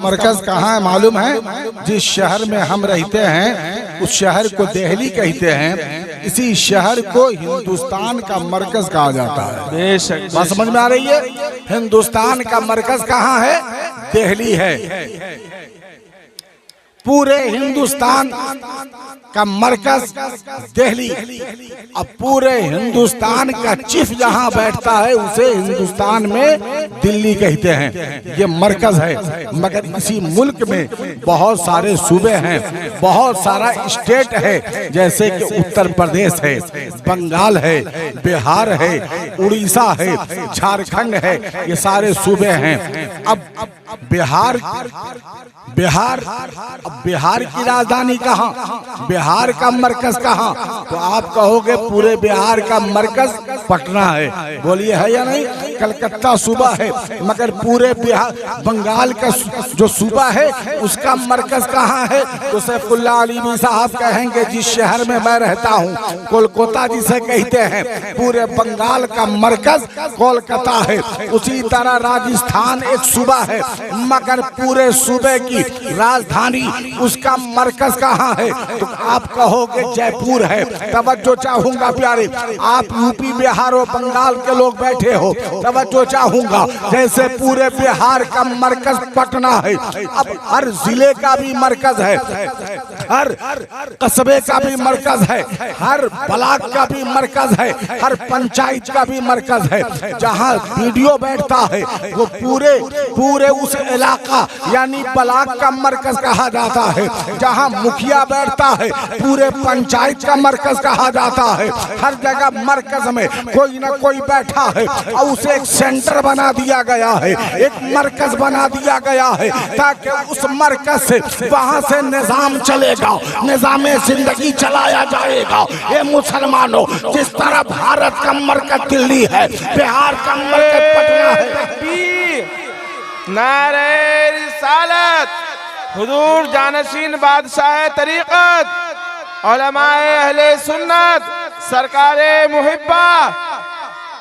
मरकज कहाँ है मालूम है? जिस शहर में हम रहते हैं उस शहर को दिल्ली कहते हैं। इसी शहर को हिंदुस्तान का मरकज कहा जाता है। बात समझ में आ रही है? हिंदुस्तान का मरकज कहाँ है? दिल्ली है। पूरे हिंदुस्तान का मरकज दिल्ली। अब पूरे हिंदुस्तान का चीफ जहां बैठता है उसे हिंदुस्तान में दिल्ली कहते हैं। ये मरकज है। मगर इसी मुल्क में बहुत सारे सूबे हैं, बहुत सारा स्टेट है, जैसे कि उत्तर प्रदेश है, बंगाल है, बिहार है, उड़ीसा है, झारखंड है। ये सारे सूबे हैं। अब बिहार की राजधानी कहाँ? बिहार का मरकज कहाँ? तो आप कहोगे पूरे बिहार का मरकज पटना है। बोलिए है या नहीं? कलकत्ता सूबा है। मगर पूरे बिहार बंगाल का जो सूबा है उसका मरकज कहाँ है? तो सैफुल्लाह अलीमी साहब कहेंगे जिस शहर में मैं रहता हूँ कोलकाता जिसे कहते हैं, पूरे बंगाल का मरकज कोलकाता है। उसी तरह राजस्थान एक सूबा है, मगर पूरे सूबे की राजधानी उसका मरकज कहाँ है? तो आप कहोगे जयपुर है। तवज्जो चाहूंगा प्यारे, आप यूपी बिहार और बंगाल के लोग बैठे हो, तवज्जो चाहूंगा। जैसे पूरे बिहार का मरकज पटना है, अब हर जिले का भी मरकज है, हर कस्बे का भी मरकज है, हर ब्लॉक का भी मरकज है, हर पंचायत का भी मरकज है। जहाँ वीडियो बैठता है वो पूरे उस इलाका यानी ब्लॉक का मरकज कहा जाता है। जहाँ मुखिया बैठता है पूरे पंचायत का मरकज कहा जाता है। हर जगह मरकज में कोई ना कोई बैठा है और उसे एक सेंटर बना दिया गया है, एक मरकज बना दिया गया है, ताकि उस मरकज से वहाँ से निजाम चलेगा, निजामे जिंदगी चलाया जाएगा। ये मुसलमानों, जिस तरह भारत का मरकज दिल्ली है, बिहार का मरकज पटना है। नारे रिसालत, हुजूर जानशीन बादशाह तरीक़त, उलमाए अहले सुन्नत, सरकारे मुहिब्बा,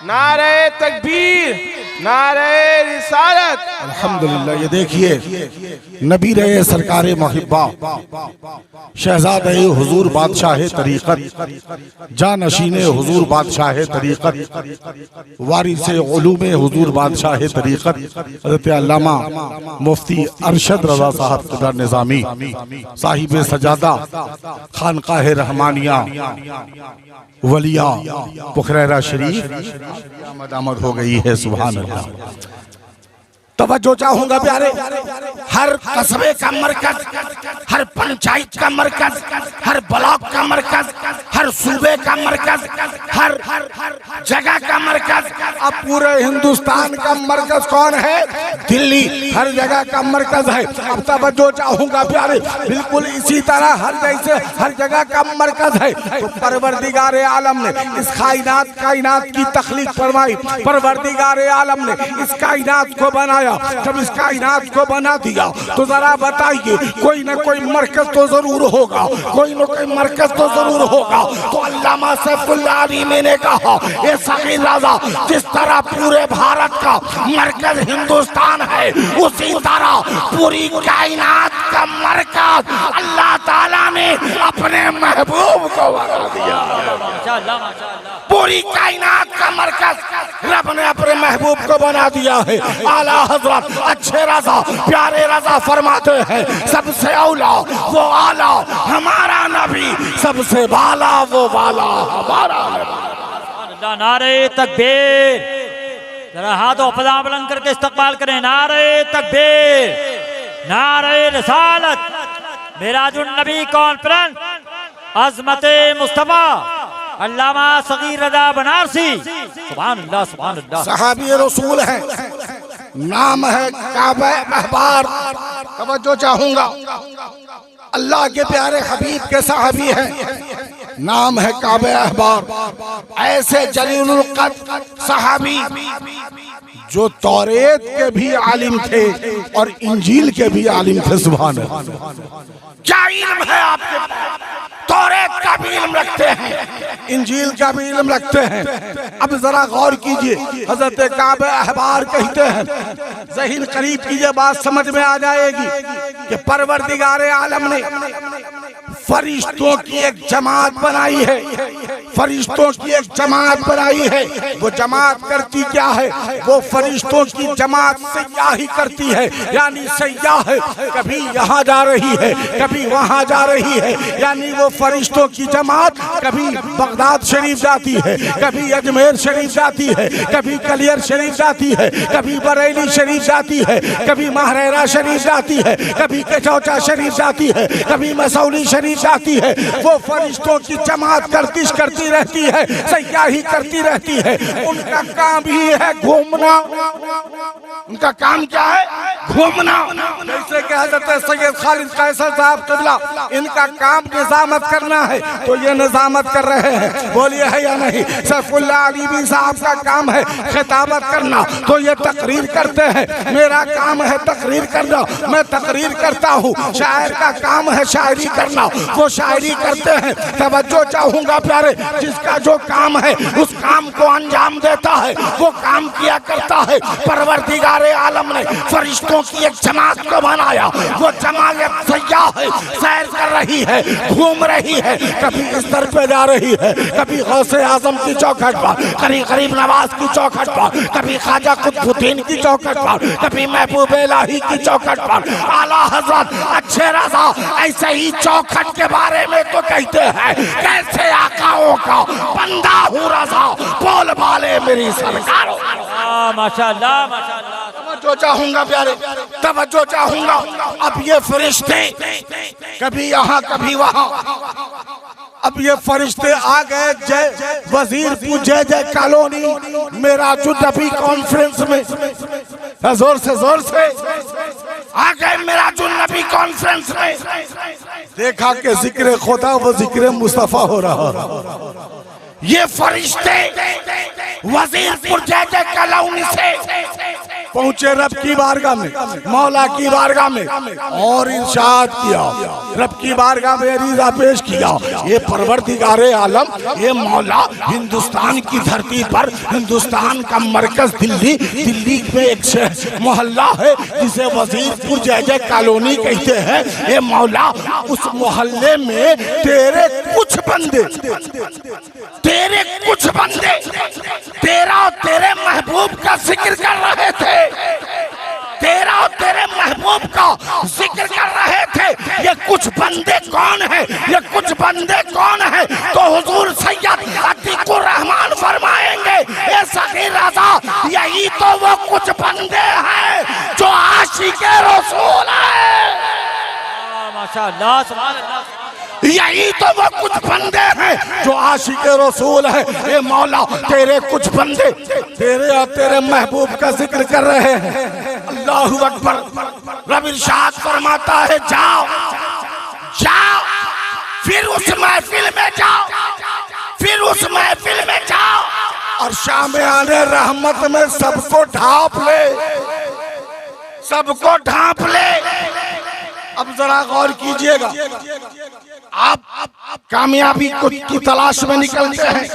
नारे तकबीर, नारे रिसालत। अल्हम्दुलिल्लाह। ये देखिए नबी रहे सरकारे मुहिब्बा, शहजादे हुजूर बादशाह तरीक़त, जानशीने हुजूर बादशाह तरीक़त, वारिसे उलूमे हुजूर बादशाह तरीक़त, हज़रत अल्लामा मुफ्ती अरशद रज़ा साहब क़िबला निज़ामी, साहिब सजादा खानकाह रहमानिया वलिया पुखरैरा शरीफ आमद हो गई है। सुभान अल्लाह। तवज्जो चाहूंगा प्यारे, हर कस्बे का मरकज, हर पंचायत का मरकज, हर ब्लॉक का मरकज, हर सूबे का मरकज, हर जगह का मरकज। अब पूरे हिंदुस्तान का मरकज कौन है? दिल्ली। हर जगह का मरकज है। अब तवज्जो चाहूंगा प्यारे, बिल्कुल इसी तरह हर जगह का मरकज है। तो परवरदिगार आलम ने इस कायनात की तख्लीक फरमाई, परवरदिगार आलम ने इस कायनात को बनाया। जब इस कायनात को बना दिया तो जरा बताइए, कोई ना कोई मरकज तो जरूर होगा, कोई ना कोई मरकज तो जरूर होगा। तो अल्लामा सैफुल्लाह अलीमी ने कहा, ये सगीर राजा, जिस तरह पूरे भारत का मरकज हिंदुस्तान है, उसी तरह पूरी कायनात का मरकज अल्लाह ताला ने अपने महबूब को बना दिया। पूरी कायनात का मरकज रब ने अपने महबूब को बना दिया है। आला हजरत अच्छे रजा प्यारे रजा फरमाते हैं, सबसे औला वो आला हमारा नबी, सबसे वाला वो वाला हमारा नबी। नारे तकबीर, जरा हाथों पदा बुलंद करके इस्तकबाल करें। नारे तकबीर, नारे रिसालत, मिराजुन नबी कॉन्फ्रेंस, अज़मते मुस्तफा अल्लामा सगीर रज़ा बनारसी। सुभान अल्लाह, सुभान अल्लाह। सहाबी रसूल है, नाम है काबा अहबार। तवज्जो चाहूंगा, अल्लाह के प्यारे हबीब के सहाबी हैं, नाम है काबा अहबार। ऐसे जलीलुल क़द्र सहाबी जो तौरेत के भी आलिम थे और इंजील के भी आलिम थे। सुभान अल्लाह। क्या इल्म है आपके? तौरात का भी इल्म रखते हैं, इंजील का भी इल्म रखते हैं। अब जरा गौर कीजिए, हजरत काब अहबार कहते हैं, ज़हीन करीब कीजिए, बात समझ में आ जाएगी कि परवरदिगार आलम ने फरिश्तों की एक जमात बनाई है, फरिश्तों की एक जमात बनाई है। वो जमात करती क्या है? वो फरिश्तों की जमात सयाही करती है, यानी सयाह है, कभी यहाँ जा रही है, कभी वहाँ जा रही है। यानी वो फरिश्तों की जमात कभी बगदाद शरीफ जाती है, कभी अजमेर शरीफ जाती है, कभी कलियर शरीफ जाती है, कभी बरेली शरीफ जाती है, कभी महरेरा शरीफ जाती है, कभी कचौचा शरीफ जाती है, कभी मसौली शरीफ जाती है। वो फरिश्तों की जमात गर्दिश करती रहती है, सयाही करती रहती है। उनका काम ही है घूमना। उनका काम क्या है? घूमना। जैसे कि हज़रत सैयद खालिद कैसर साहब क़िबला, इनका काम निज़ामत करना है, तो ये निज़ामत कर रहे हैं, बोलिए है या नहीं? सैफुल्लाह अलीवी साहब का काम है खिताबत करना, तो ये तकरीर करते हैं। मेरा काम है तकरीर करना, मैं तकरीर करता हूँ। शायर का काम है शायरी करना, वो शायरी करते हैं। तवज्जो चाहूंगा प्यारे, जिसका जो काम है उस काम को अंजाम देता है, वो काम किया करता है। परवरदिगारे आलम ने फरिश्तों की एक जमात को बनाया, वो जमात सयाह है, सैर कर रही है, घूम रही है, कभी इस दर पे जा रही है, कभी गौसे आजम की चौखट पर, कभी गरीब नवाज की चौखट पर, कभी ख्वाजा कुतुबुद्दीन की चौखट पर, कभी महबूब इलाही की चौखट पर। आला हजरत अच्छे रज़ा ऐसे ही चौखट के बारे में तो कहते हैं, कैसे आकाओं का बंदा हूँ रज़ा, बोल बाले मेरी सरकारों। माशाअल्लाह माशाअल्लाह। तवज्जो चाहूंगा प्यारे, तवज्जो चाहूंगा। अब ये फरिश्ते कभी यहाँ कभी वहाँ, अब ये फरिश्ते आ गए जय वजीरपुर जय जय कॉलोनी मेराजुन्नबी कॉन्फ्रेंस में, जोर से आ गए मेराजुन्नबी कॉन्फ्रेंस में। देखा कि जिक्र खुदा व जिक्र मुस्तफा हो रहा। ये फरिश्ते वजीरपुर जय जय कॉलोनी से पहुंचे रब की बारगाह में, मौला की बारगाह में, और इरशाद किया, रब की बारगाह में अरीज़ा पेश किया। ये परवरदिगारे आलम, ये मौला, हिंदुस्तान की धरती पर, हिंदुस्तान का मरकज दिल्ली, दिल्ली में एक मोहल्ला है जिसे वजीरपुर जय जय कॉलोनी कहते हैं। ये मौला, उस मोहल्ले में तेरे कुछ बंदे तेरा और तेरे महबूब का जिक्र कर रहे थे, तेरा और तेरे महबूब का जिक्र कर रहे थे। ये कुछ बंदे कौन है? ये कुछ बंदे कौन है? तो हुजूर सैयद अतीकुर रहमान फरमाएंगे, ये सगीर रज़ा, यही तो वो कुछ बंदे हैं जो आशिक़े रसूल है। माशाअल्लाह सुभान अल्लाह। यही तो वो कुछ बंदे हैं जो आशिक़े रसूल है। ये मौला, तेरे कुछ बंदे तेरे और तेरे महबूब का जिक्र कर रहे हैं। अल्लाहु अकबर। रब इरशाद फरमाता है, जाओ जाओ, फिर उस महफिल में जाओ, फिर उस महफिल में जाओ, और शाम आने रहमत में सबको ढांप ले, सबको ढांप ले। अब जरा गौर कीजिएगा, आप कामयाबी की तलाश में निकलते हैं,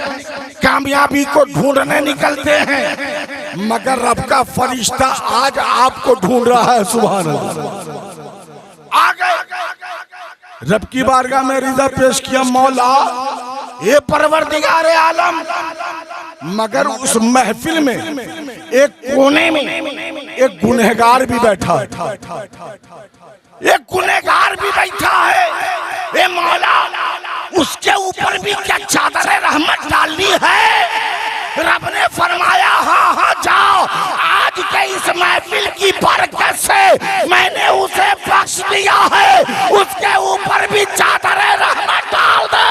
कामयाबी को ढूंढने निकलते हैं, मगर रब का फरिश्ता आज आपको ढूंढ रहा है। सुभान अल्लाह। आ गए रब की बारगाह में रिज़ा पेश किया, मौला ये परवरदिगारे आलम, मगर उस महफिल में एक कोने में एक गुनहगार भी बैठा, एक गुनहगार भी बैठा है। ए मौला, उसके ऊपर भी क्या चादर रहमत डालनी है? रब ने फरमाया, हाँ हाँ जाओ, आज के इस महफिल की बरकत से मैंने उसे बख्श दिया है, उसके ऊपर भी चादर रहमत डाल दे।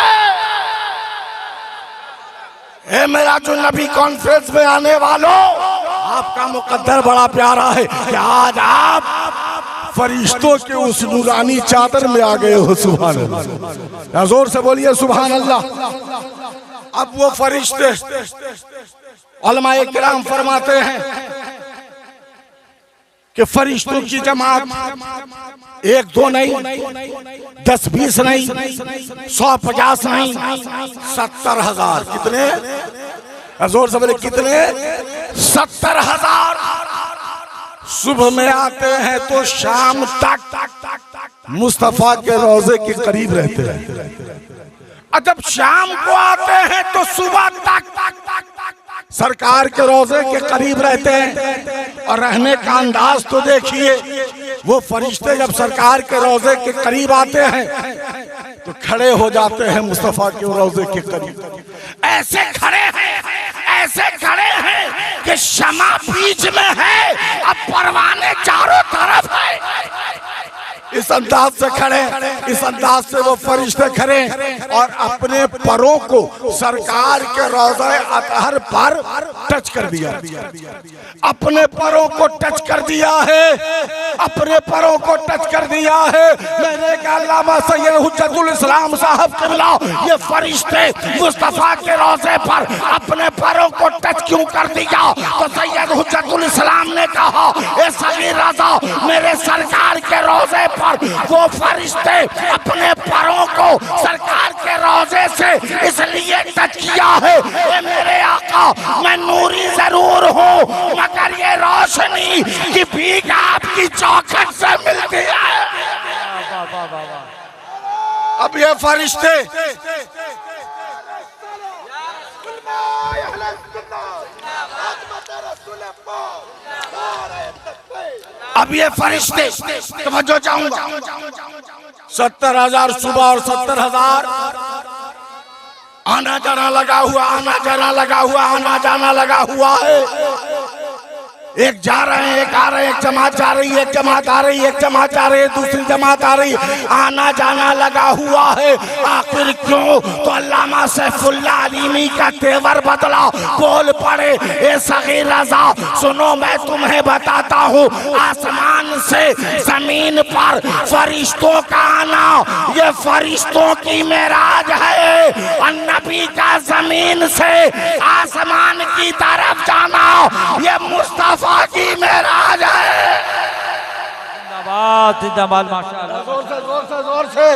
ए मेराजुन्नबी कॉन्फ्रेंस में आने वालों, आपका मुकद्दर बड़ा प्यारा है कि आज आप फरिश्तों के उस नूरानी चादर में आ गए हो। सुभान अल्लाह। जोर से बोलिए सुभान अल्लाह। अब वो फरिश्ते, उलमाए किराम फरमाते हैं कि फरिश्तों की जमात एक दो नहीं, 10-20 नहीं, 100-50 नहीं, 70,000। कितने? जोर से बोले कितने? 70,000। सुबह में आते हैं तो शाम तक मुस्तफा के रोजे के करीब रहते हैं, और जब शाम को आते हैं तो सुबह तक सरकार के रोजे के करीब रहते हैं। और रहने का अंदाज तो देखिए, वो फरिश्ते जब सरकार के रोजे के करीब आते हैं तो खड़े हो जाते हैं मुस्तफा के रोजे के करीब। ऐसे खड़े हैं, ऐसे खड़े हैं कि शमा बीच में है, अब परवाने चारों तरफ है। इस अंदाज से खड़े, इस अंदाज से वो फरिश्ते खड़े और अपने परों को सरकार के रोज़े अतहर पर टच कर दिया, अपने परों को टच कर दिया है, अपने परों को टच कर दिया है। मैंने कहा अल्लामा सैयद हुज्जतुल इस्लाम साहब क़िबला, ये फरिश्ते मुस्तफ़ा के रोज़े पर अपने परों को टच क्यों कर दिया? तो सैयद हुज्जतुल इस्लाम ने कहा, ए सगीर रज़ा, मेरे सरकार के रोज़े वो फरिश्ते अपने परों को सरकार के रोजे से इसलिए टच किया है, ये मेरे आका, मैं नूरी जरूर हूँ मगर ये रोशनी की भीख आपकी चौखट से मिलती है। अब ये फरिश्ते अब ये फरिश्ते, तवज्जो चाहूंगा, 70,000 सुबह और 70,000 आना जाना लगा हुआ, आना जाना लगा हुआ, आना जाना लगा हुआ है। एक जा रहे हैं, एक आ रहे हैं, एक जमात जा रही है, एक जमात आ रही है, एक जमात जा रही है, दूसरी जमात आ रही है, आना जाना लगा हुआ है। आखिर क्यों? तो अल्लामा सैफुल्लाह अलीमी का तेवर बदला, बोल पड़े, ए सगीर रज़ा सुनो, मैं तुम्हें बताता हूँ, आसमान से जमीन पर फरिश्तों का आना ये फरिश्तों की मेराज है, और नबी का जमीन से आसमान की तरफ जाना ये मुस्तफा की मेराज है। जिंदाबाद जिंदाबाद, माशाअल्लाह। जोर से जोर से जोर से,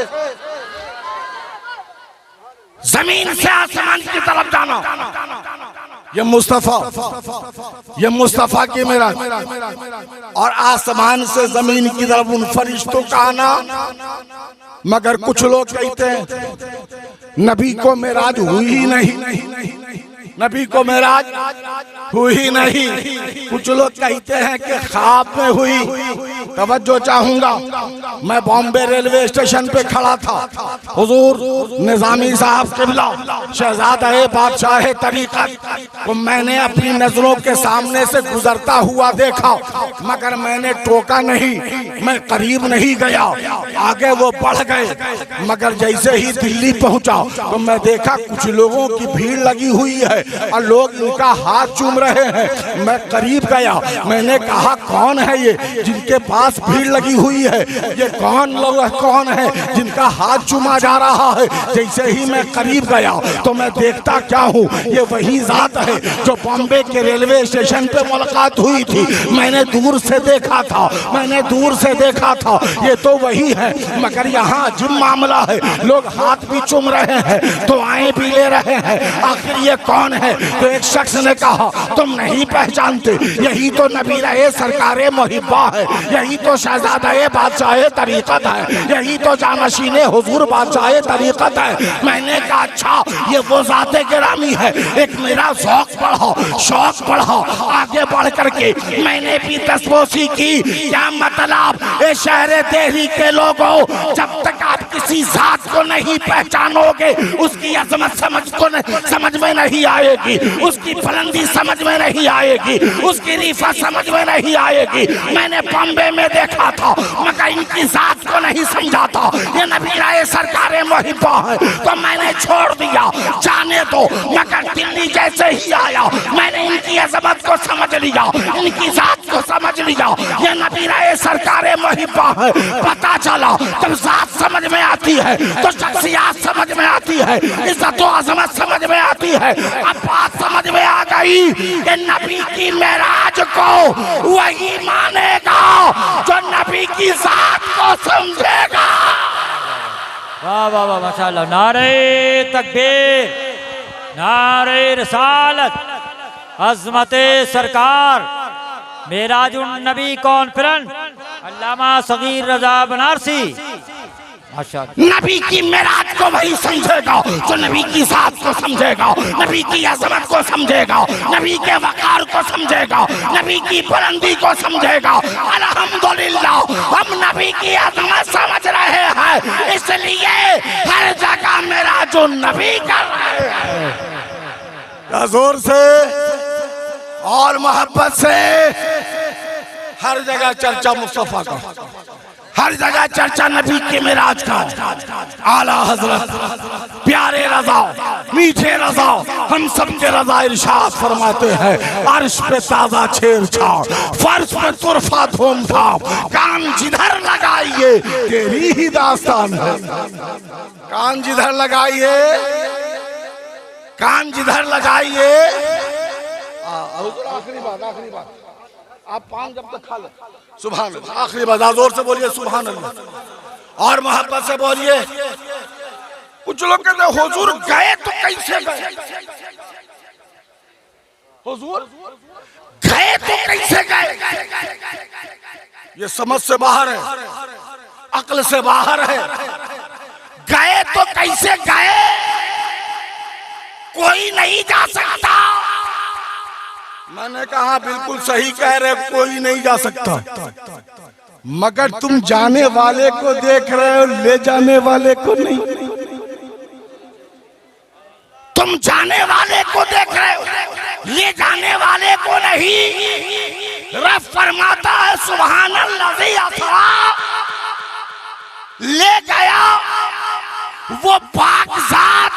जमीन से आसमान की तरफ जाना ये मुस्तफा की मेराज, और आसमान से जमीन की तरफ उन फरिश्तों का आना। मगर कुछ लोग कहते हैं नबी को मेराज हुई ही नहीं, नबी को मेराज हुई नहीं। कुछ लोग कहते हैं कि ख्वाब में हुई। तवज्जो चाहूंगा, मैं बॉम्बे रेलवे स्टेशन पे खड़ा था, हुजूर निजामी साहब क़िबला शहज़ादा बादशाह तरीक़त को मैंने अपनी नजरों के सामने से गुजरता हुआ देखा, मगर मैंने टोका नहीं, मैं करीब नहीं गया, आगे वो बढ़ गए। मगर जैसे ही दिल्ली पहुंचा तो मैं देखा कुछ लोगों की भीड़ लगी हुई है और लोग इनका हाथ चूम रहे हैं। मैं करीब गया, मैंने कहा कौन है ये जिनके पास भीड़ लगी हुई है, ये कौन लोग कौन है जिनका हाथ चूमा जा रहा है। जैसे ही मैं करीब गया तो मैं देखता क्या हूँ, ये वही जात है जो बॉम्बे के रेलवे स्टेशन पे मुलाकात हुई थी। मैंने दूर से देखा था, मैंने दूर से देखा था, ये तो वही है। मगर यहाँ अजीब मामला है, लोग हाथ भी चूम रहे हैं, दुआएं भी ले रहे हैं, आखिर ये कौन है? तो एक शख्स ने कहा तुम नहीं पहचानते, यही तो नबी रहे सरकारे मुहिब्बा है, यही तो शहजादा बादशाह तरीक़त है, यही तो जानशीने हुजूर बादशाह तरीक़त है। मैंने कहा अच्छा ये वो ज़ाते गिरामी है। एक मेरा शौक बढ़ा, आगे बढ़ करके मैंने भी तस्बोसी की। क्या मतलब? ये शहर दिल्ली के लोगों, जब तक आप किसी जात को नहीं पहचानोगे उसकी अजमत समझ में नहीं आएगी, उसकी बुलंदी समझ में नहीं आएगी, उसकी रिफत समझ में नहीं आएगी। मैंने बॉम्बे में देखा था मगर इनकी जात को नहीं समझा था, ये नबी राय सरकारे मुहिब्बा है, तो मैंने छोड़ दिया, जाने दो। मगर दिल्ली जैसे ही आया मैंने इनकी अजमत को समझ लिया, इनकी जात को समझ लिया, ये नबी राय सरकारे मुहिब्बा है। पता चला जब जात समझ में आती है तो शख्सियत समझ में आती है, इज्जत और अजमत समझ में आती है। अब बात समझ में आ गई कि नबी की मेराज को वही मानेगा जो नबी की जात को समझेगा। वाह वाह वाह माशाअल्लाह। नारे तकबीर, नारे रिसालत, अज़मते सरकार, मेराजुन नबी कॉन्फ्रेंस, अल्लामा सगीर रजा बनारसी। माशाअल्लाह। नबी की मेराज को वही समझेगा जो नबी की साथ को समझेगा, नबी की अजमत को समझेगा, नबी के वकार को समझेगा, नबी की बुलंदी को समझेगा। अल्हम्दुलिल्लाह हम नबी की अजमत समझ रहे हैं, इसलिए हर जगह मेराज नबी कर रहे हैं। जोर से और मोहब्बत से हर जगह चर्चा मुस्तफा का, हर जगह चर्चा नबी के मेराज का। आला हजरत प्यारे रजा, मीठे रजा, हम सब के रजा इरशाद फरमाते हैं, अर्श पे ताजा छेड़छाड़, फर्श पे तुरफा धूम धाम, कान जिधर लगाइए तेरी ही दास्तान है। कान जिधर लगाइए, कान जिधर लगाइए। आखिरी बात, आखिरी बात, आप पान जब तक खा ले, सुभान अल्लाह। आखिरी बात जोर से बोलिए सुभान अल्लाह, और मोहब्बत से बोलिए। कुछ लोग कहते हैं हुजूर गए तो कैसे गए, हुजूर गए तो कैसे गए। ये समझ से बाहर है, अक्ल से बाहर है। गए तो कैसे गए, कोई नहीं जा सकता। मैंने कहा बिल्कुल सही कह रहे, कोई नहीं जा सकता, मगर तुम जाने वाले को देख रहे हो, ले जाने वाले को नहीं। तुम जाने वाले को देख रहे हो, ले जाने वाले को नहीं। रब फरमाता है सुभान अल्लज़ी असरा, ले गया वो पाक जात,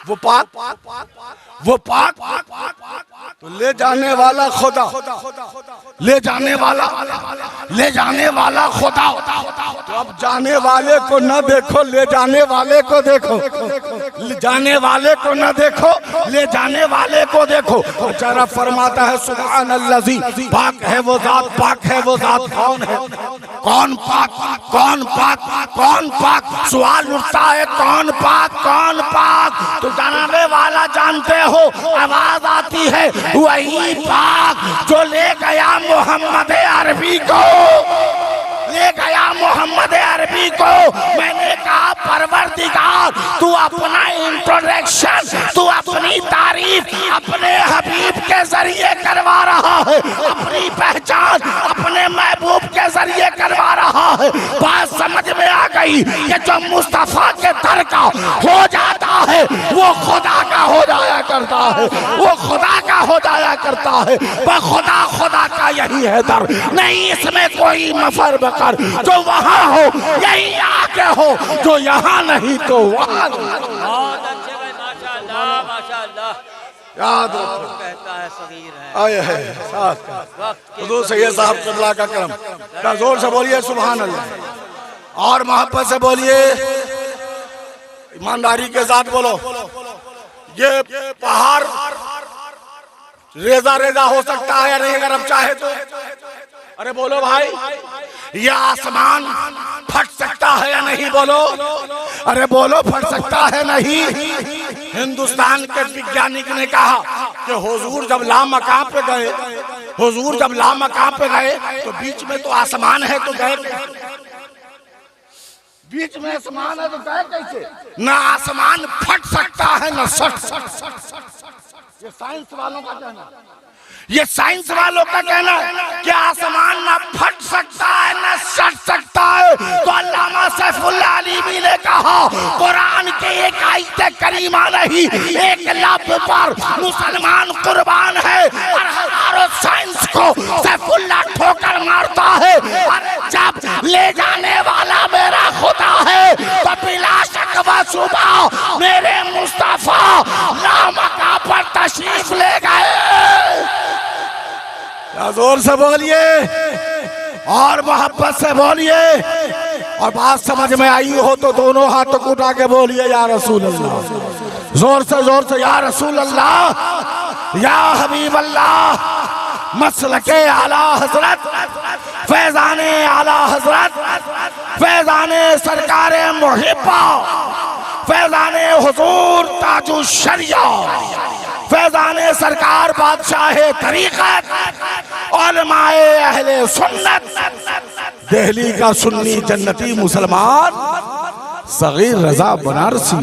वो पाक, वो पाक, तो ले जाने वाला खुदा, ले जाने वाला, ले जाने वाला खुदा। तो अब जाने वाले को न देखो, ले जाने वाले को देखो, ले जाने वाले को न देखो, ले जाने वाले को देखो। जरा फरमाता है सुभान अल्लज़ी, पाक है वो जात, पाक है वो जात। कौन है, कौन पाक, कौन पाक, कौन पाक। सवाल उठता है कौन पाक, कौन पाक। तो जाने वाला जानते हो, आवाज आती है वही पाक जो ले गया मोहम्मद अरबी को, ले गया मोहम्मद अरबी को। मैंने कहा परवरदिगार तू अपना इंट्रोडक्शन, तू अपनी तारीफ अपने हबीब के जरिए करवा रहा है, अपनी पहचान अपने महबूब के जरिए करवा रहा है। बात समझ में आ गई कि जो मुस्तफा के दर का हो जाता है वो खुदा का हो जाया करता है, वो खुदा का हो जाया करता है। वह खुदा, खुदा का यही है दर, नहीं इसमें कोई मफर बकर। जो वहाँ हो यही आके हो, जो यहाँ नहीं तो वहाँ। बहुत अच्छे भाई, माशाअल्लाह माशाअल्लाह। याद रखो, कहता है सगीर है, आए है साथ हुजूर सैयद साहब क़िबला का करम। जोर से बोलिए सुभान अल्लाह, और मोहब्बत से बोलिए, ईमानदारी के साथ बोलो। ये पहाड़ रेजा रेजा हो सकता है या नहीं, अगर हम चाहे तो। अरे बोलो भाई, यह आसमान फट सकता है या नहीं, बोलो। अरे बोलो, फट सकता है नहीं। हिंदुस्तान के वैज्ञानिक ने कहा कि हुजूर जब लामकाम पे गए, हुजूर जब लामकाम पे गए तो बीच में तो आसमान है, तो गए बीच में आसमान है तो गए कैसे। ना आसमान फट सकता है ना सट। ये साइंस वालों का कहना, ये साइंस वालों का कहना कि आसमान ना फट सकता है ना सट सकता है। तो अल्लामा सैफुल्लाह अलीमी ने कहा कुरान के एक आयत करीमा नहीं, एक लफ्ज पर मुसलमान कुर्बान है। और हजारों साइंस को सैफुल्लाह ठोकर मारता है। और जब ले जाने वाला मेरा खुदा है तो बिला शक व शुबा मेरे मुस्तफा लामका पर तशरीफ ले गए। जोर से बोलिए और मोहब्बत से बोलिए, और बात समझ में आई हो तो दोनों हाथों को उठा के बोलिए या रसूल अल्लाह। जोर से या रसूल अल्लाह, या हबीब अल्लाह। मसलके आला हजरत, फैजाने आला हजरत फैजाने सरकारे मुहिब्बा, फैजाने हुजूर ताजु शरिया, फैजाने सरकार बादशाह तरीक़त, उलमाए अहले सुन्नत, दिल्ली का सुन्नी जन्नती मुसलमान सगीर रजा बनारसी।